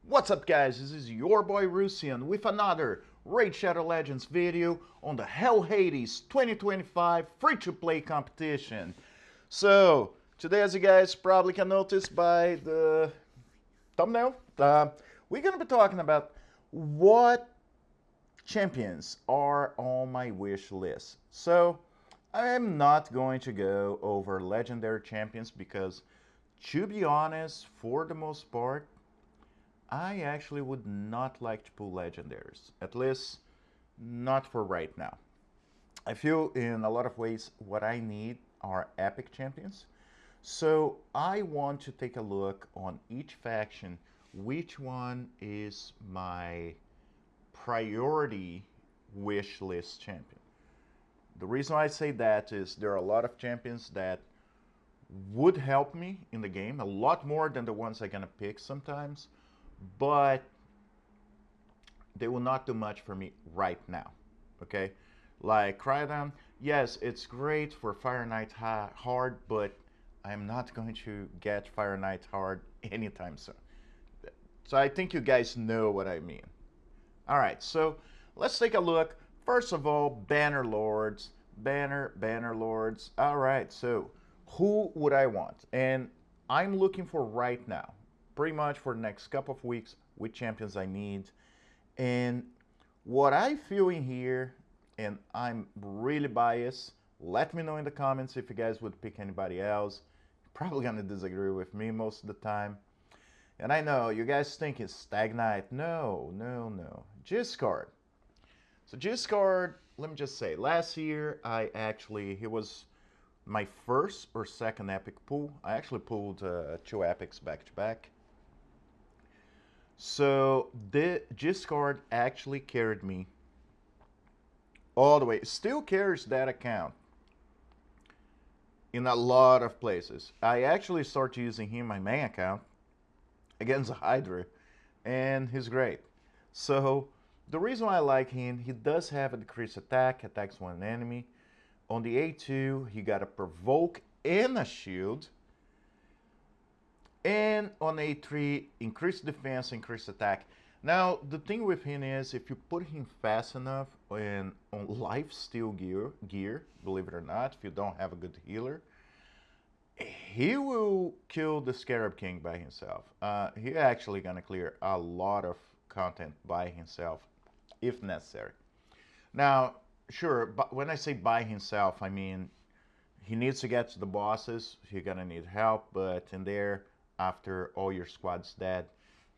What's up guys, this is your boy Rusian with another Raid Shadow Legends video on the Hell Hades 2025 free-to-play competition. So, today as you guys probably can notice by the thumbnail, we're going to be talking about what champions are on my wish list. So, I'm not going to go over legendary champions because, to be honest, for the most part, I actually would not like to pull legendaries, at least not for right now. I feel in a lot of ways what I need are epic champions. So I want to take a look on each faction, which one is my priority wish list champion. The reason why I say that is there are a lot of champions that would help me in the game, a lot more than the ones I'm gonna pick sometimes, but they will not do much for me right now, okay? Like Cryodan, yes, it's great for Fire Knight hard, but I'm not going to get Fire Knight hard anytime soon. So I think you guys know what I mean. All right, so let's take a look. First of all, Banner Lords, Banner Lords. All right, so who would I want? And I'm looking for right now, pretty much for the next couple of weeks, which champions I need. And what I feel in here, and I'm really biased, let me know in the comments if you guys would pick anybody else. You're probably gonna disagree with me most of the time. And I know you guys think it's Stagnite. No, no, no. Giscard. So Giscard, let me just say, last year he was my first or second epic pull. I actually pulled 2 epics back to back. So the Giscard actually carried me all the way. Still carries that account in a lot of places. I actually started using him my main account against Hydra, and he's great. So the reason why I like him, he does have a decreased attack, attacks one enemy. On the A2, he got a provoke and a shield. And on A3, increased defense, increased attack. Now, the thing with him is, if you put him fast enough and on lifesteal gear, believe it or not, if you don't have a good healer, he will kill the Scarab King by himself. He actually gonna clear a lot of content by himself, if necessary. Now, sure, but when I say by himself, I mean he needs to get to the bosses. He's gonna need help, but in there, after all your squad's dead,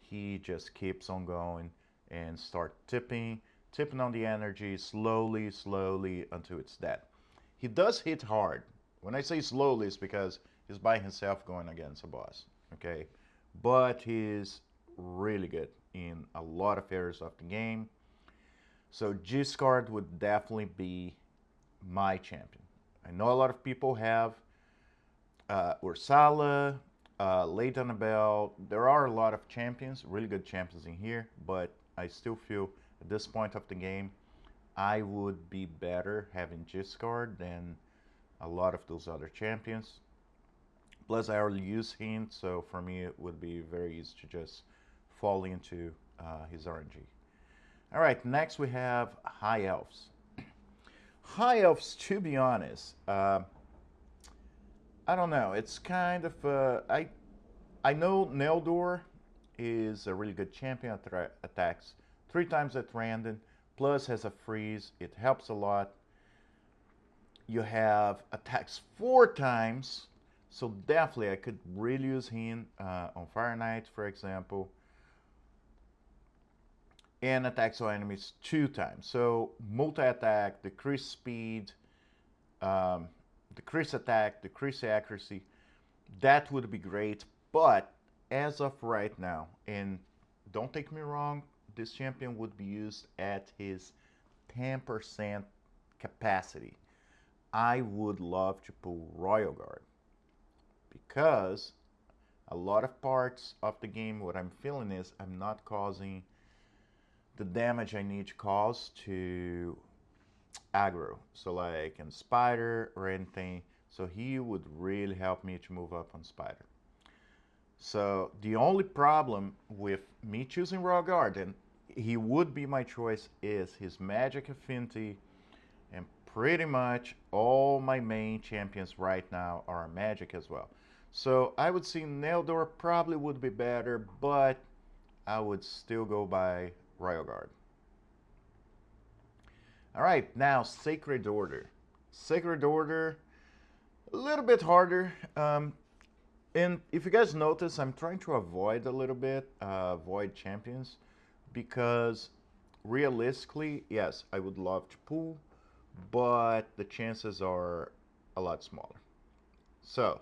he just keeps on going and start tipping on the energy slowly until it's dead. He does hit hard. When I say slowly, it's because he's by himself going against a boss, okay? But he's really good in a lot of areas of the game. So Giscard would definitely be my champion. I know a lot of people have Ursala, Late Annabelle. There are a lot of champions, really good champions in here, but I still feel at this point of the game, I would be better having Giscard than a lot of those other champions. Plus, I already use him, so for me it would be very easy to just fall into his RNG. All right, next we have High Elves. High Elves, to be honest, I don't know. It's kind of I know Neldor is a really good champion. Attacks 3 times at random, plus has a freeze. It helps a lot. You have attacks 4 times, so definitely I could really use him on Fire Knight, for example. And attacks all enemies 2 times. So multi-attack, decrease speed, decrease attack, decrease accuracy. That would be great, but as of right now, and don't take me wrong, this champion would be used at his 10% capacity. I would love to pull Royal Guard because a lot of parts of the game, what I'm feeling is I'm not causing the damage I need to cause to aggro. So like in Spider or anything. So he would really help me to move up on Spider. So the only problem with me choosing Royal Guard, and he would be my choice, is his magic affinity, and pretty much all my main champions right now are magic as well. So I would say Neldor probably would be better, but I would still go by Royal Guard. All right, now Sacred Order. Sacred Order, a little bit harder. And if you guys notice, I'm trying to avoid a little bit, avoid champions, because realistically, yes, I would love to pull, but the chances are a lot smaller. So,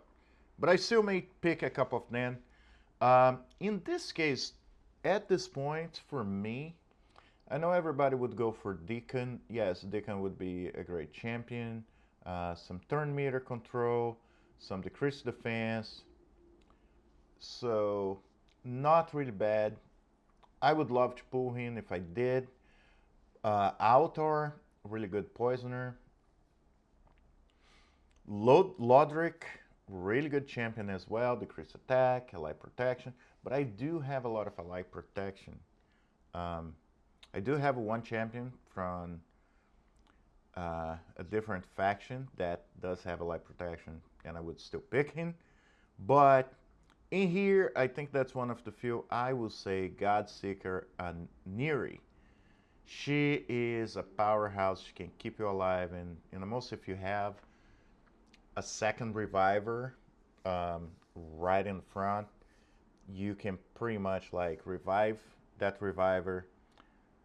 but I still may pick a couple of them. In this case, at this point, for me, I know everybody would go for Deacon. Yes, Deacon would be a great champion. Some turn meter control, some decreased defense. So, not really bad. I would love to pull him if I did. Altor, really good poisoner. Lodric, really good champion as well. Decreased attack, ally protection. But I do have a lot of ally protection. I do have one champion from a different faction that does have ally protection, and I would still pick him. But in here, I think that's one of the few. I will say Godseeker Neri. She is a powerhouse. She can keep you alive, and the most if you have a second reviver right in front, you can pretty much like revive that reviver,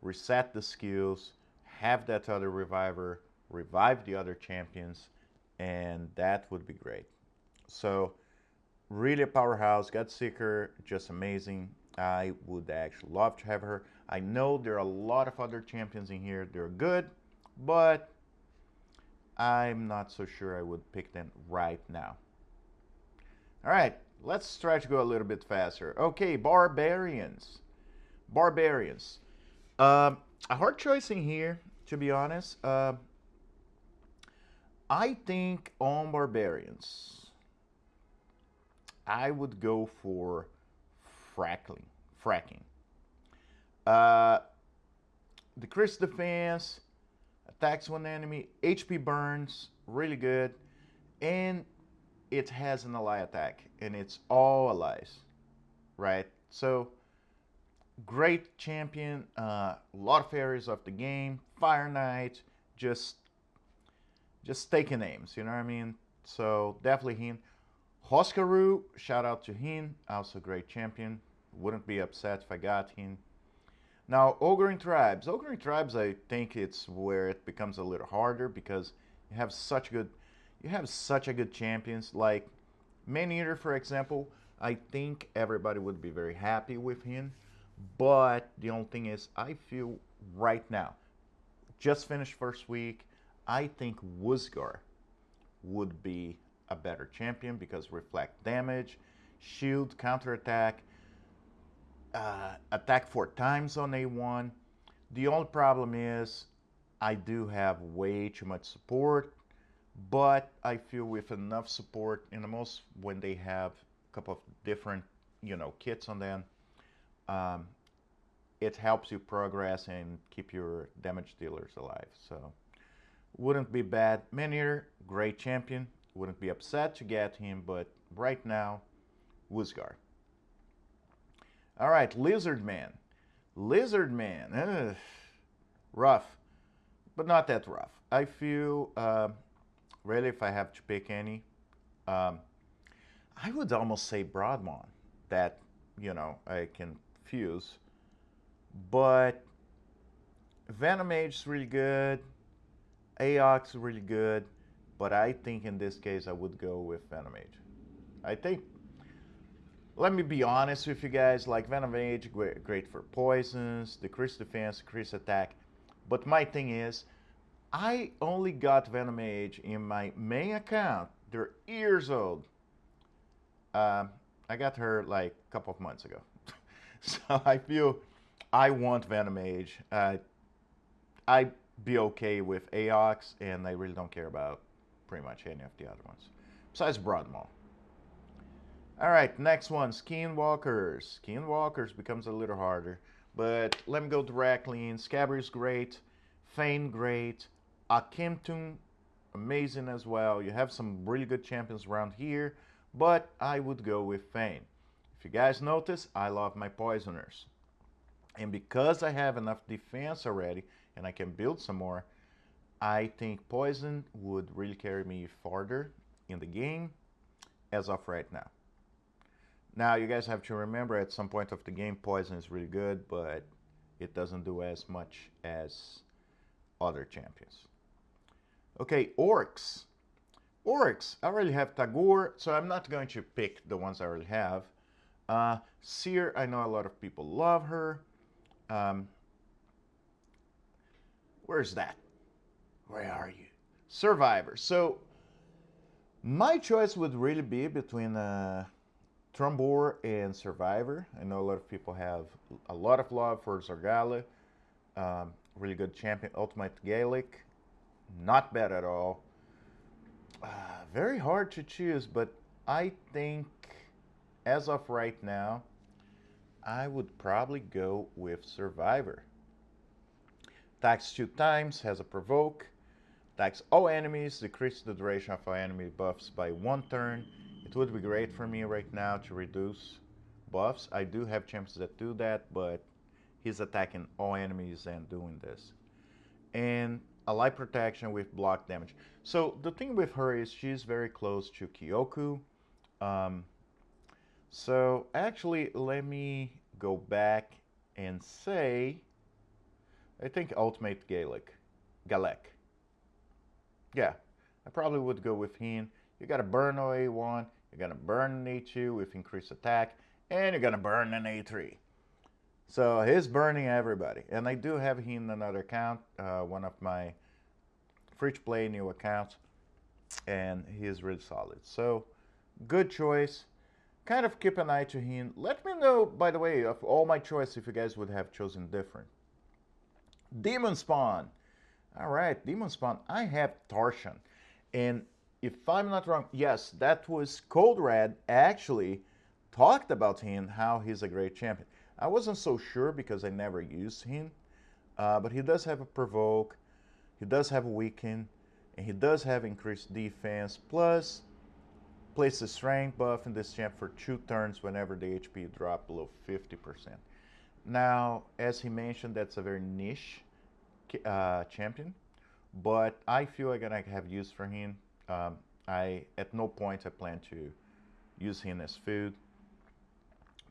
reset the skills, have that other reviver revive the other champions, and that would be great. So really a powerhouse. Godseeker, just amazing. I would actually love to have her. I know there are a lot of other champions in here. They're good, but I'm not so sure I would pick them right now. All right, let's try to go a little bit faster. Okay, Barbarians. Barbarians. A hard choice in here, to be honest. I think on Barbarians, I would go for fracking. Decreased defense, attacks one enemy, HP burns, really good, and it has an ally attack, and it's all allies, right? So great champion, a lot of areas of the game, Fire Knight, just taking names, you know what I mean? So definitely him. Hoskaru, shout out to him, also great champion. Wouldn't be upset if I got him. Now, Ogre in Tribes. Ogre in Tribes, I think it's where it becomes a little harder because you have such a good champions. Like Man-Eater, for example, I think everybody would be very happy with him. But the only thing is, I feel right now, just finished first week, I think Wusgar would be a better champion because reflect damage, shield, counterattack, attack 4 times on A1. The only problem is I do have way too much support, but I feel with enough support, in the most when they have a couple of different, kits on them, it helps you progress and keep your damage dealers alive. So wouldn't be bad. Man-Eater, great champion. Wouldn't be upset to get him, but right now, Wusgar. All right, Lizard Man. Lizard Man, rough, but not that rough. I feel, really, if I have to pick any, I would almost say Broadmon, that, I can fuse. But Venom Mage is really good, Aox is really good, but I think in this case I would go with Venom Mage. I think, let me be honest with you guys, like Venom Mage, great for poisons, decreased defense, decreased attack. But my thing is, I only got Venom Mage in my main account. They're years old. I got her like a couple of months ago. So I feel I want Venom Mage. I'd be okay with Aox, and I really don't care about pretty much any of the other ones. Besides Broadmaw. All right, next one, Skinwalkers. Skinwalkers becomes a little harder, but let me go directly in. Scabbers great, Fane great, Akimtun amazing as well. You have some really good champions around here, but I would go with Fane. If you guys notice, I love my poisoners. And because I have enough defense already, and I can build some more, I think poison would really carry me farther in the game as of right now. Now, you guys have to remember at some point of the game, poison is really good, but it doesn't do as much as other champions. Okay, orcs. Orcs, I already have Tagore, so I'm not going to pick the ones I already have. Seer, I know a lot of people love her. Where's that? Where are you? Survivor. So, my choice would really be between Trombor and Survivor. I know a lot of people have a lot of love for Zargala. Really good champion, Ultimate Gaelic. Not bad at all. Very hard to choose, but I think as of right now, I would probably go with Survivor. Attacks 2 times, has a provoke. Attacks all enemies, decreases the duration of our enemy buffs by 1 turn. It would be great for me right now to reduce buffs. I do have champions that do that, but he's attacking all enemies and doing this. And a light protection with block damage. So the thing with her is she's very close to Kyoku. So actually, let me go back and say, I think Ultimate Galek. Yeah, I probably would go with him. You got to burn an A1, you're going to burn an A2 with increased attack, and you're going to burn an A3. So he's burning everybody. And I do have him in another account, one of my free-to-play new accounts, and he's really solid. So good choice. Kind of keep an eye to him. Let me know, by the way, of all my choice, if you guys would have chosen different. Demon Spawn. All right, Demon Spawn. I have Tarshan. And if I'm not wrong, yes, that was Cold Red actually talked about him, how he's a great champion. I wasn't so sure because I never used him, but he does have a provoke, he does have a weaken, and he does have increased defense, plus place a strength buff in this champ for 2 turns whenever the HP drop below 50%. Now, as he mentioned, that's a very niche champion, but I feel I'm gonna have use for him. At no point I plan to use him as food.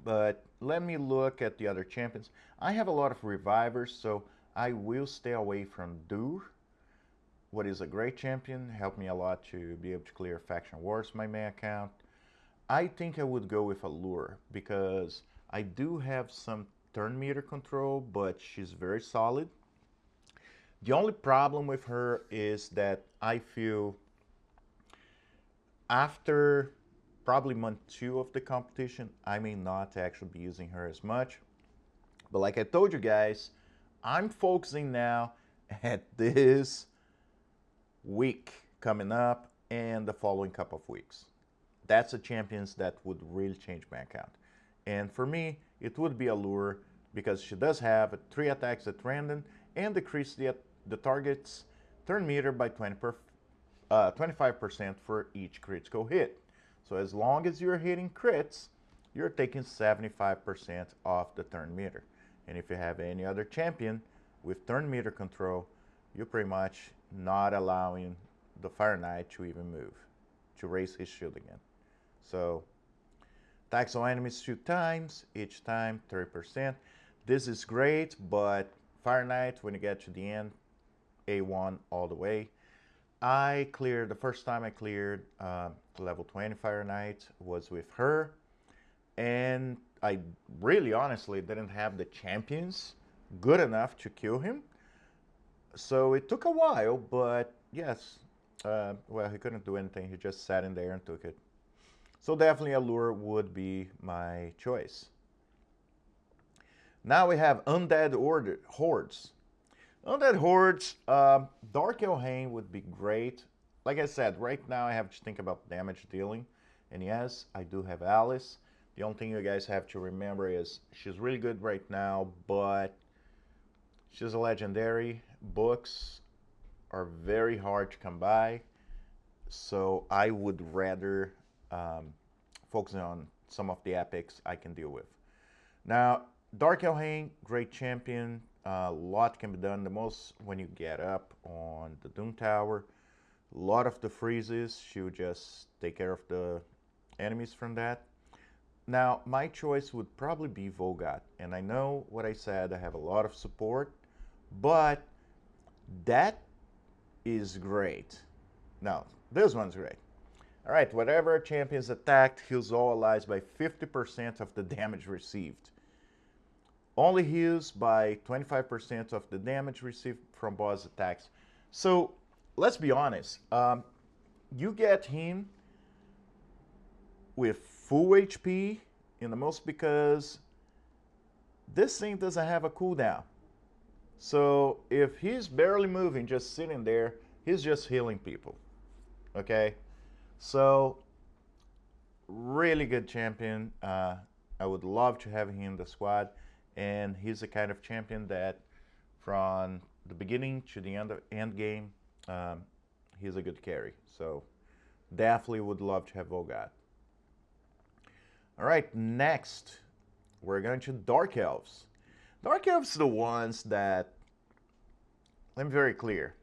But let me look at the other champions. I have a lot of revivers, so I will stay away from Dur. What is a great champion, helped me a lot to be able to clear Faction Wars, my main account. I think I would go with Allure, because I do have some turn meter control, but she's very solid. The only problem with her is that I feel after probably month 2 of the competition, I may not actually be using her as much. But like I told you guys, I'm focusing now at this week coming up and the following couple of weeks. That's the champions that would really change my account. And for me, it would be Allure, because she does have 3 attacks at random and decrease the target's turn meter by 25% for each critical hit. So as long as you're hitting crits, you're taking 75% off the turn meter. And if you have any other champion with turn meter control, you're pretty much not allowing the Fire Knight to even move, to raise his shield again. So attacks on enemies 2 times, each time 30%. This is great, but Fire Knight, when you get to the end, A1 all the way. The first time I cleared level 20 Fire Knight was with her, and I really honestly didn't have the champions good enough to kill him. So it took a while, but yes, well, he couldn't do anything. He just sat in there and took it. So definitely Allure would be my choice. Now we have Undead Hordes. Undead Hordes, Dark Elhain would be great. Like I said, right now I have to think about damage dealing, And yes, I do have Alice. The only thing you guys have to remember is she's really good right now, but she's a legendary. Books are very hard to come by, so I would rather focus on some of the epics I can deal with. Now, Dark Elhain, great champion. A lot can be done. The most when you get up on the Doom Tower. A lot of the freezes, she'll just take care of the enemies from that. Now, my choice would probably be Volgat. And I know what I said, I have a lot of support, but that is great. Now, this one's great. All right, whatever champion is attacked, heals all allies by 50% of the damage received. Only heals by 25% of the damage received from boss attacks. So, let's be honest. You get him with full HP in the most because this thing doesn't have a cooldown. So if he's barely moving, just sitting there, he's just healing people. Okay? So, really good champion. I would love to have him in the squad. And he's the kind of champion that from the beginning to the end game, he's a good carry. So, definitely would love to have Volgat. All right, next, we're going to Dark Elves. Dark Elves are the ones that, let me be very clear,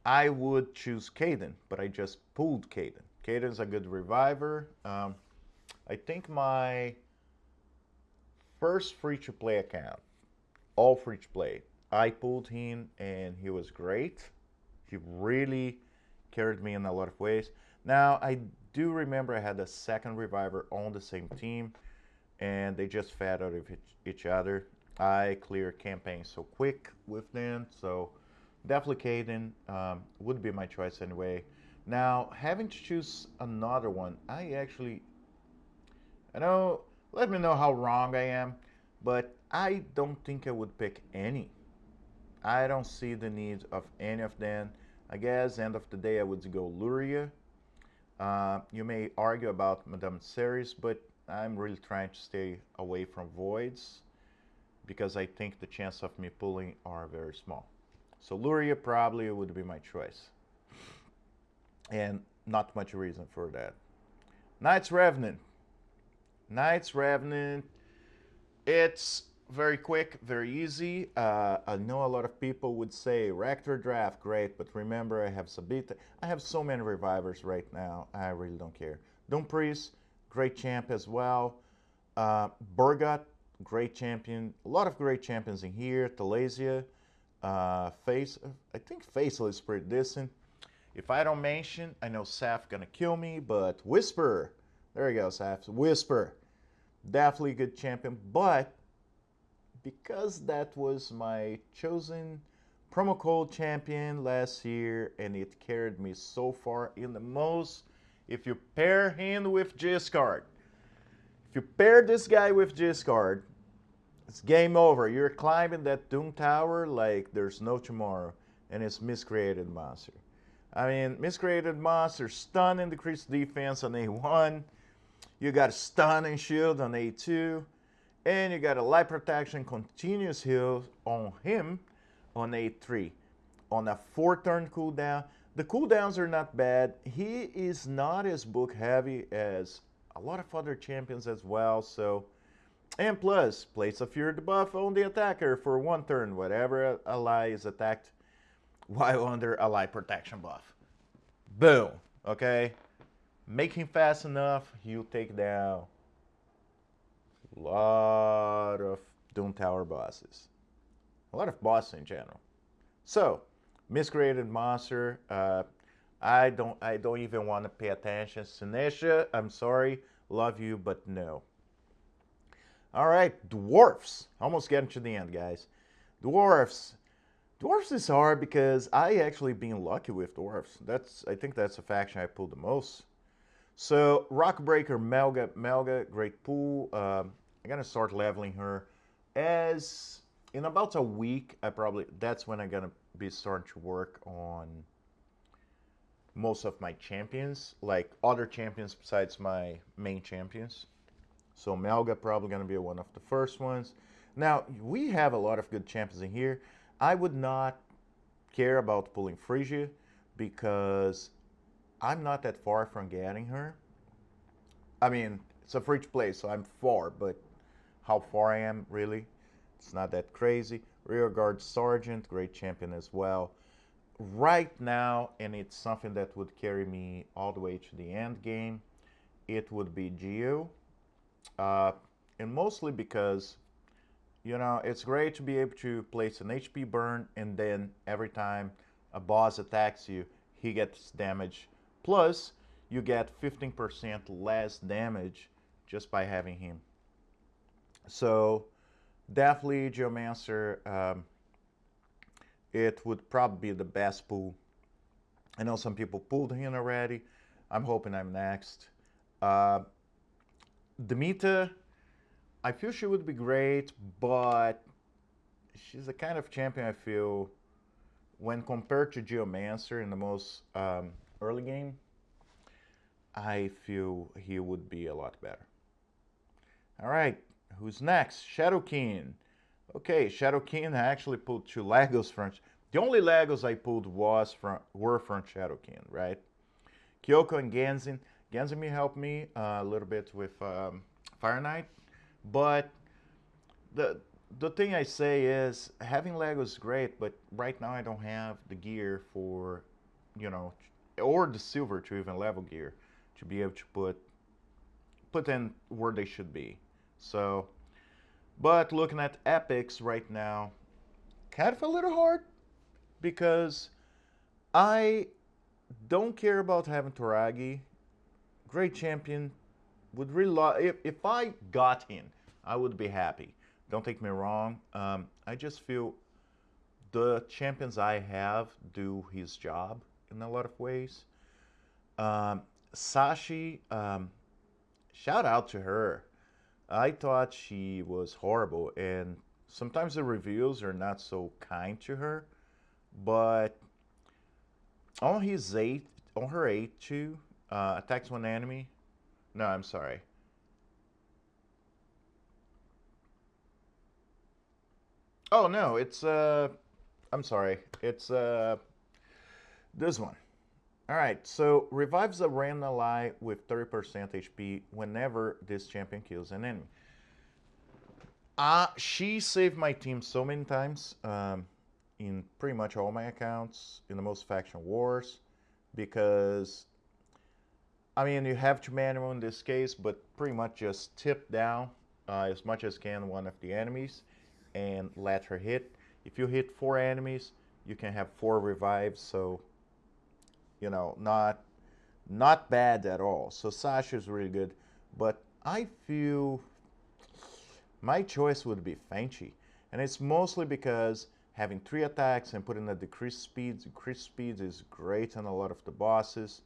I would choose Kaden, but I just pulled Kaden. Kaden's a good reviver. I think my first free-to-play account, all free-to-play, I pulled him and he was great. He really carried me in a lot of ways. Now, I do remember I had a second reviver on the same team, and they just fed out of each other. I clear campaigns so quick with them, so definitely Kaden would be my choice anyway. Now, having to choose another one, I know, let me know how wrong I am, but I don't think I would pick any. I don't see the need of any of them. I guess end of the day I would go Luria. You may argue about Madame Ceres, but I'm really trying to stay away from voids because I think the chance of me pulling are very small. So Luria probably would be my choice. And not much reason for that. Knights Revenant. Knights Revenant, it's very quick, very easy. I know a lot of people would say Rector Draft, great, but remember I have Sabita. I have so many revivers right now, I really don't care. Doom Priest, great champ as well. Burgot, great champion. A lot of great champions in here. Talasia, I think Faisal is pretty decent. If I don't mention, I know Saf gonna kill me, but Whisper, there you go, Saf. Whisper, definitely a good champion, but because that was my chosen promo code champion last year and it carried me so far in the most, if you pair him with Giscard, if you pair this guy with Giscard, it's game over. You're climbing that Doom Tower like there's no tomorrow, and it's Miscreated Monster. I mean, Miscreated Monster, stun and decreased defense on A1. You got stun and shield on A2. And you got a light protection continuous heal on him on A3. On a 4-turn cooldown. The cooldowns are not bad. He is not as book heavy as a lot of other champions as well. So, and plus, place a Fury debuff on the attacker for 1 turn. Whatever ally is attacked while under a light protection buff. Boom. Okay? Make him fast enough, he'll take down a lot of Doom Tower bosses. A lot of bosses in general. So, Miscreated Monster, I don't even want to pay attention. Sinesha, I'm sorry, love you, but no. Alright, Dwarfs. Almost getting to the end, guys. Dwarfs. Dwarfs is hard because I actually been lucky with Dwarfs. I think that's a faction I pulled the most. So, Rockbreaker Melga, great pool. I'm going to start leveling her. As in about a week, that's when I'm going to be starting to work on most of my champions, like other champions besides my main champions. So Melga probably going to be one of the first ones. Now, we have a lot of good champions in here. I would not care about pulling Phrygia because I'm not that far from getting her. I mean, it's a free to play, so I'm far, but how far I am, really, it's not that crazy. Rearguard Sergeant, great champion as well. Right now, and it's something that would carry me all the way to the end game, it would be Geo. And mostly because, you know, it's great to be able to place an HP burn, and then every time a boss attacks you, he gets damage. Plus, you get 15% less damage just by having him. So, definitely Geomancer, it would probably be the best pull. I know some people pulled him already. I'm hoping I'm next. Demeter, I feel she would be great, but she's the kind of champion I feel, when compared to Geomancer in the most early game, I feel he would be a lot better. All right, who's next? Shadowkin. Okay, Shadowkin, I actually pulled 2 Legos from. The only Legos I pulled were from Shadowkin, right? Kyoko and Genzin. Genzin may help me a little bit with Fire Knight, but the thing I say is having Legos is great, but right now I don't have the gear for, you know, or the silver to even level gear to be able to put in where they should be. So, but looking at epics right now, kind of a little hard because I don't care about having Toragi. Great champion. Would really if I got him, I would be happy. Don't take me wrong. I just feel the champions I have do his job in a lot of ways. Sashi, shout out to her. I thought she was horrible, and sometimes the reviews are not so kind to her. But on his eight, on her 8-2, attacks one enemy. No, I'm sorry. Oh no, it's I'm sorry. It's this one. All right, so revives a random ally with 30% HP whenever this champion kills an enemy. She saved my team so many times in pretty much all my accounts in the most faction wars because, I mean, you have to manual in this case, but pretty much just tip down as much as can one of the enemies and let her hit. If you hit 4 enemies, you can have 4 revives, so, you know, not bad at all. So Sasha is really good, but I feel my choice would be Fenchi, and it's mostly because having 3 attacks and putting a decreased speed is great on a lot of the bosses.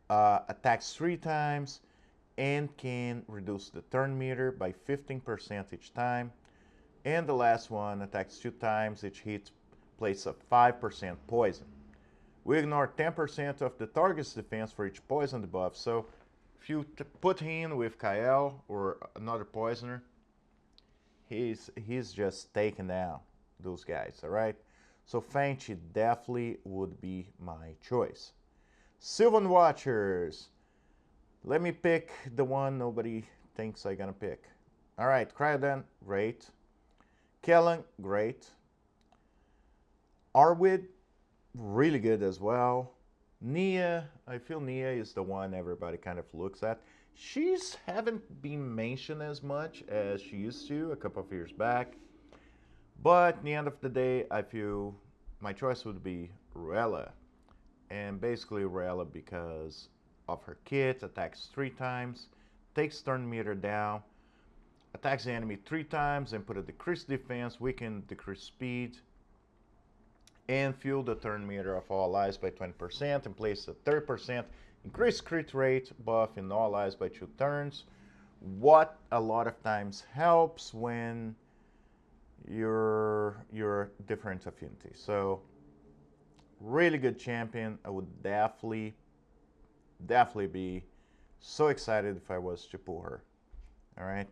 Attacks 3 times and can reduce the turn meter by 15% each time. And the last one, attacks 2 times, each hit places a 5% poison. We ignore 10% of the target's defense for each poison debuff, so if you put him with Kael or another poisoner, he's just taking down those guys, alright? So Fenchi definitely would be my choice. Sylvan Watchers. Let me pick the one nobody thinks I'm gonna pick. Alright, Cryodan, great. Kellen, great. Arwid, really good as well. Nia, I feel Nia is the one everybody kind of looks at. She's haven't been mentioned as much as she used to a couple of years back. But at the end of the day, I feel my choice would be Ruella. And basically Ruella because of her kit, attacks 3 times, takes turn meter down, attacks the enemy 3 times and put a decreased defense, weaken decreased speed, and fuel the turn meter of all allies by 20% and place a 30% increased crit rate buff in all allies by 2 turns. What a lot of times helps when you're different affinity. So really good champion. I would definitely be so excited if I was to pull her. All right.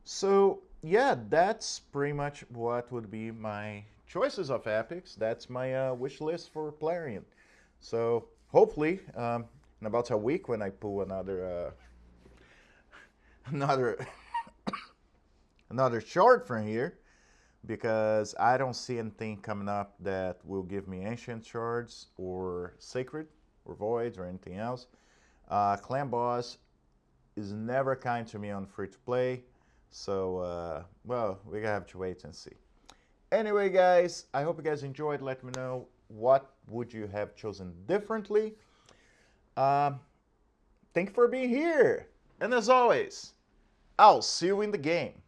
So yeah, that's pretty much what would be my choices of epics. That's my wish list for Plarian. So hopefully, in about a week when I pull another another another shard from here, because I don't see anything coming up that will give me ancient shards or sacred or voids or anything else. Clan boss is never kind to me on free to play, so well, we have to wait and see. Anyway, guys, I hope you guys enjoyed. Let me know what would you have chosen differently. Thank you for being here, and as always, I'll see you in the game.